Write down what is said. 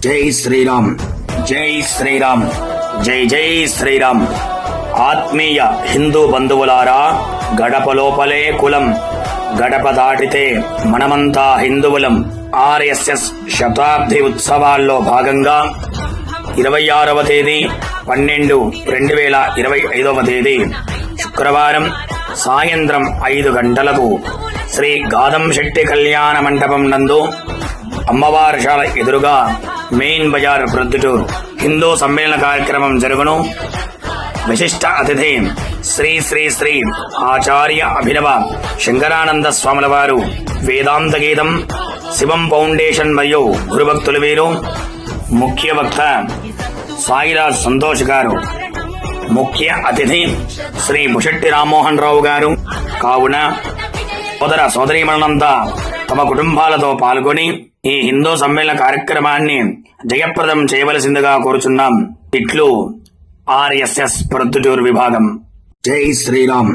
జై శ్రీరామ్, జై శ్రీరామ్, జై జై శ్రీరామ్. ఆత్మీయ హిందూ బంధువులారా, గడప లోపలే కులం, గడప దాటితే మనమంతా హిందువులం. ఆర్ఎస్ఎస్ శతాబ్ది ఉత్సవాల్లో భాగంగా 26వ తేదీ 12/2025 తేదీ శుక్రవారం సాయంత్రం 5 గంటలకు శ్రీ గాదం శెట్టి కళ్యాణ మండపం నందు అమ్మవారిశాల ఎదురుగా మెయిన్ బజార్ ప్రొద్దుటూరు హిందూ సమ్మేళన కార్యక్రమం జరుగును. విశిష్ట అతిథి శ్రీ శ్రీ శ్రీ ఆచార్య అభినవ శంకరానంద స్వాముల వారు వేదాంత గీతం శివం ఫౌండేషన్ మరియు గురుభక్తులు వీరు. ముఖ్య వక్త సాయిరాజ్ సంతోష్ గారు. ముఖ్య అతిథి శ్రీ బుషెట్టి రామ్మోహన్ రావు గారు. కావున సోదర సోదరీమణులంతా తమ కుటుంబాలతో పాల్గొని ఈ హిందూ సమ్మేళన కార్యక్రమాన్ని జయప్రదం చేయవలసిందిగా కోరుచున్నాం. ఇట్లు ఆర్ఎస్ఎస్ ప్రొద్దుటూరు విభాగం. జై శ్రీరామ్.